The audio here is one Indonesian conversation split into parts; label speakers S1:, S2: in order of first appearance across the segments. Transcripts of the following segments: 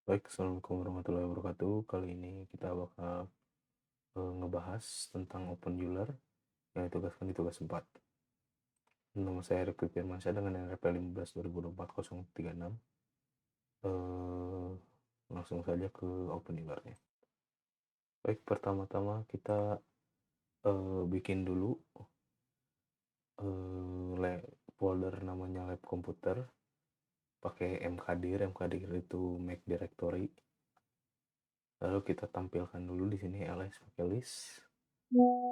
S1: Baik, assalamualaikum warahmatullahi wabarakatuh. Kali ini kita bakal ngebahas tentang Open Euler yang ditugaskan di tugas 4. Nama saya Rifki Firmansyah dengan NRP 15 2024 langsung saja ke Open Euler-nya. Baik, pertama-tama kita bikin dulu folder namanya lab komputer pakai mkdir itu make directory. Lalu kita tampilkan dulu di sini ls pakai list.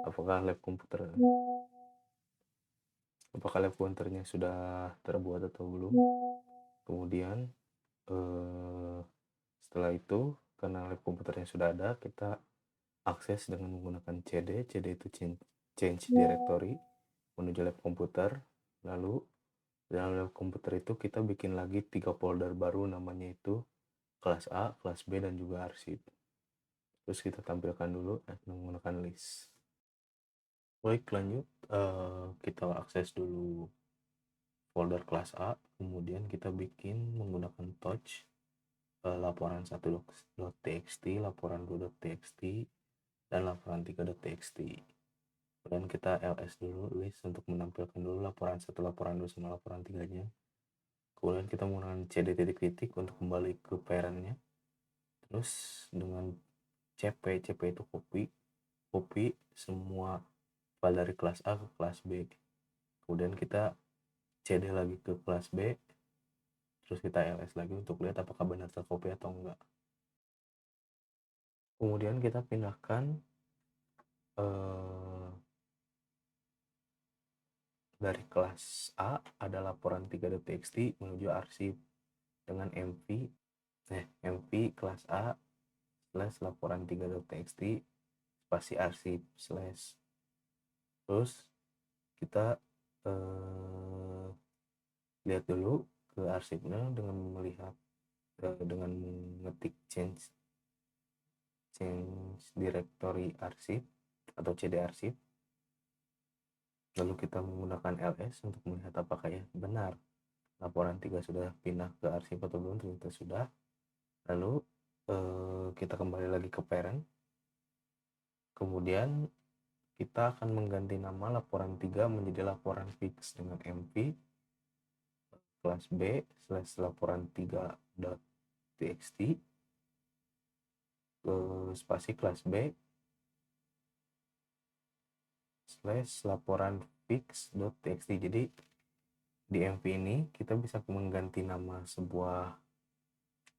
S1: Apakah lab komputernya sudah terbuat atau belum. Kemudian setelah itu, karena lab komputernya sudah ada, kita akses dengan menggunakan cd itu change directory menuju lab komputer. Lalu dalam lab komputer itu kita bikin lagi 3 folder baru, namanya itu kelas A, kelas B, dan juga arsip. Terus kita tampilkan dulu menggunakan list. Baik, lanjut. Kita akses dulu folder kelas A, kemudian kita bikin menggunakan touch laporan 1.txt, laporan 2.txt, dan laporan 3.txt. Kemudian kita ls dulu list untuk menampilkan dulu laporan 1, laporan 2, sama laporan 3-nya. Kemudian kita menggunakan cd titik-titik untuk kembali ke parentnya. Terus dengan cp itu copy semua file dari kelas A ke kelas B. Kemudian kita cd lagi ke kelas B, terus kita ls lagi untuk lihat apakah benar tercopy atau enggak. Kemudian kita pindahkan dari kelas A ada laporan 3.txt menuju arsip dengan mv kelas A / laporan 3.txt spasi arsip / terus kita lihat dulu ke arsipnya dengan melihat dengan mengetik change directory arsip atau cd arsip. Lalu kita menggunakan ls untuk melihat apakah ya benar laporan 3 sudah pindah ke arsip atau belum. Ternyata sudah. Lalu kita kembali lagi ke parent. Kemudian kita akan mengganti nama laporan 3 menjadi laporan fix dengan mv kelas B / laporan 3.txt spasi kelas B / laporan fix.txt. Jadi di mv ini kita bisa mengganti nama sebuah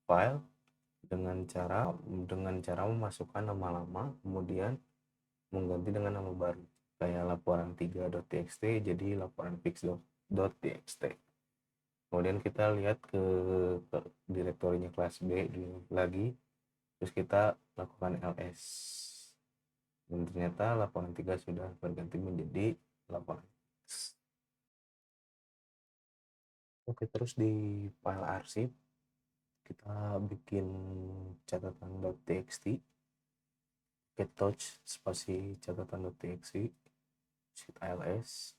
S1: file dengan cara memasukkan nama lama kemudian mengganti dengan nama baru, kayak laporan 3.txt jadi laporan fix.txt. Kemudian kita lihat ke direktorinya kelas B dulu lagi, terus kita lakukan ls, dan ternyata laporan 3 sudah berganti menjadi laporan fix. Oke, terus di file arsip kita bikin catatan.txt, get touch spasi catatan.txt, ls,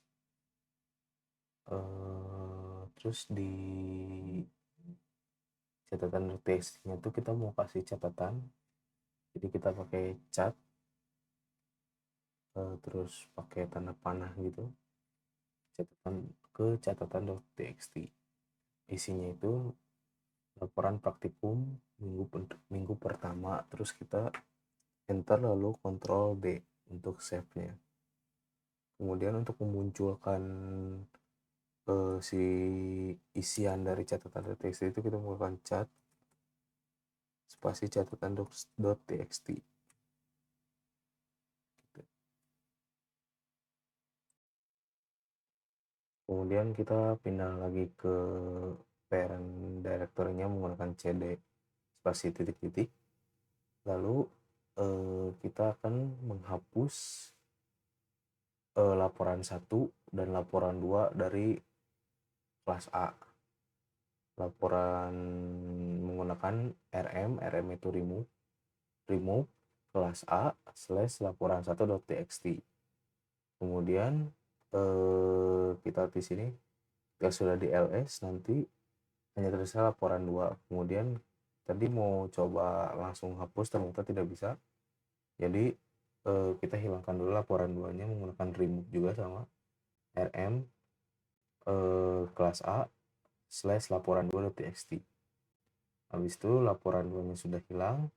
S1: terus di catatan.txt nya tuh kita mau kasih catatan, jadi kita pakai cat terus pakai tanda panah gitu, catatan.txt. Isinya itu laporan praktikum minggu pertama, terus kita enter lalu Ctrl D untuk save-nya. Kemudian untuk memunculkan si isian dari catatan.txt itu kita menggunakan cat spasi catatan.txt. Kemudian kita pindah lagi ke parent directory-nya menggunakan cd spasi titik-titik. Lalu kita akan menghapus laporan 1 dan laporan 2 dari kelas A. Laporan menggunakan rm itu remove kelas A / laporan 1.txt. Kemudian kita di sini kita sudah di ls, nanti hanya tersisa laporan 2. Kemudian kita tadi mau coba langsung hapus ternyata tidak bisa. Jadi kita hilangkan dulu laporan 2-nya menggunakan remove juga sama rm kelas A / laporan 2.txt. Habis itu laporan 2-nya sudah hilang,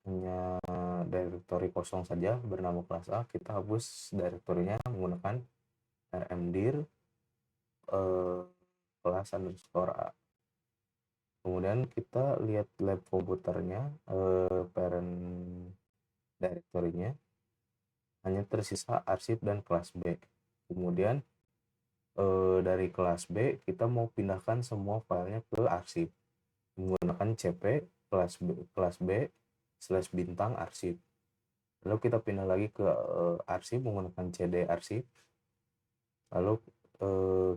S1: hanya directory kosong saja bernama kelas A. Kita hapus directory-nya menggunakan rmdir kelas underscore A. Kemudian kita lihat lab komputernya, parent directory-nya hanya tersisa arsip dan kelas B. Kemudian dari kelas B kita mau pindahkan semua filenya ke arsip menggunakan cp kelas B / bintang arsip. Lalu kita pindah lagi ke arsip menggunakan cd arsip. Lalu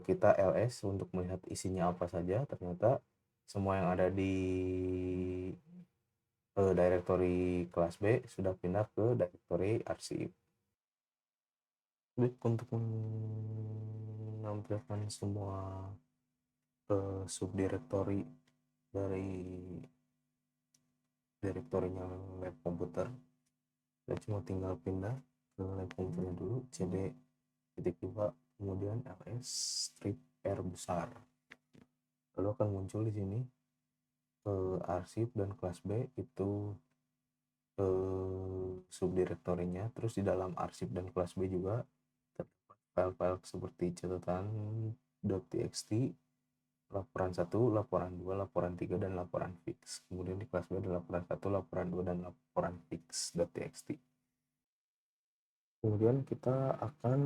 S1: kita ls untuk melihat isinya apa saja. Ternyata semua yang ada di directory kelas B sudah pindah ke directory arsip. Untuk menampilkan semua subdirektori dari direktorinya lab komputer, kita cuma tinggal pindah ke lab komputernya dulu, cd titik 2 kemudian ls strip r besar, lalu akan muncul di sini arsip dan kelas B itu subdirektorinya. Terus di dalam arsip dan kelas B juga terdapat file-file seperti catatan.txt, laporan 1, laporan 2, laporan 3, dan laporan fix. Kemudian di kelas B ada laporan 1, laporan 2, dan laporan fix.txt. Kemudian kita akan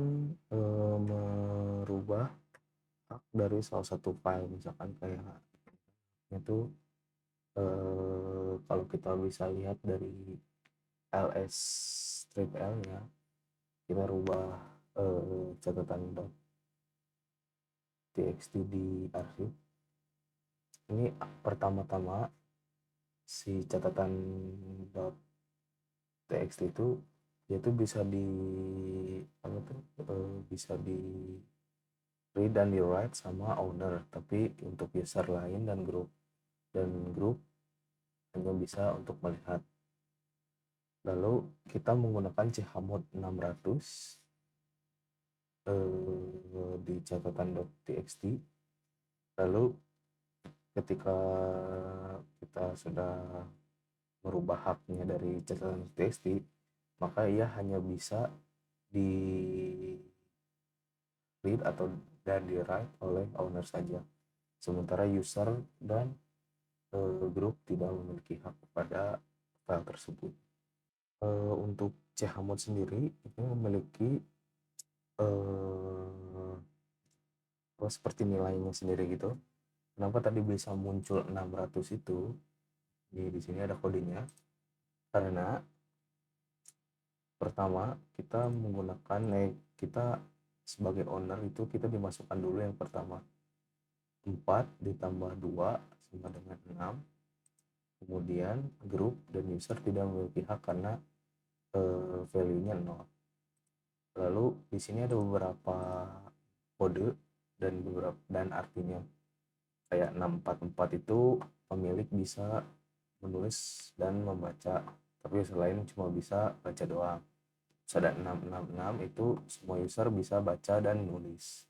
S1: merubah hak dari salah satu file, misalkan kayak itu kalau kita bisa lihat dari ls strip l nya, kita rubah catatan.txt di arsip. Ini pertama-tama si catatan.txt itu yaitu bisa bisa di read dan di write sama owner, tapi untuk user lain dan grup hanya bisa untuk melihat. Lalu kita menggunakan chmod 600 di catatan.txt. Lalu ketika kita sudah merubah haknya dari catatan.txt, maka ia hanya bisa di read atau dan di write oleh owner saja, sementara user dan grup tidak memiliki hak kepada file tersebut. Untuk chmod sendiri itu memiliki seperti nilainya sendiri gitu. Kenapa tadi bisa muncul 600 itu? Di sini ada kodenya. Karena pertama kita menggunakan kita sebagai owner itu kita dimasukkan dulu yang pertama 4 ditambah 2 sama dengan 6. Kemudian grup dan user tidak memiliki hak karena value-nya 0. Lalu di sini ada beberapa kode dan artinya. Kayak 644 itu pemilik bisa menulis dan membaca, tapi selain cuma bisa baca doang. Terus ada 666 itu semua user bisa baca dan nulis.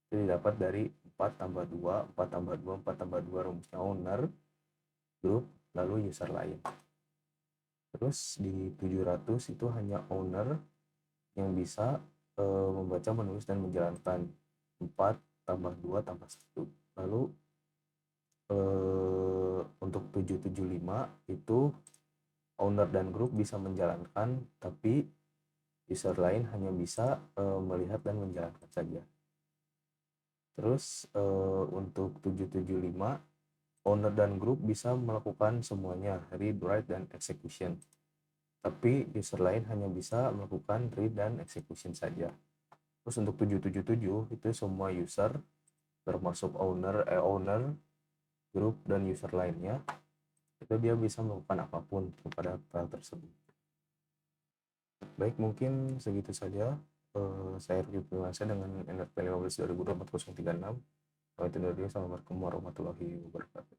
S1: Itu didapat dari 4 tambah 2, 4 tambah 2, 4 tambah 2 rumusnya owner, grup, lalu user lain. Terus di 700 itu hanya owner yang bisa membaca, menulis, dan menjalankan 4 tambah 2 tambah 1. Lalu untuk 775 itu owner dan grup bisa menjalankan, tapi user lain hanya bisa melihat dan menjalankan saja. Terus untuk 775 owner dan grup bisa melakukan semuanya, read, write, dan execution, tapi user lain hanya bisa melakukan read dan execution saja. Terus untuk 777 itu semua user termasuk owner, grup, dan user lainnya itu dia bisa melakukan apapun kepada file tersebut. Baik, mungkin segitu saja. Saya Rudi Primansyah dengan NRP 15 2024 036. Assalamualaikum warahmatullahi wabarakatuh.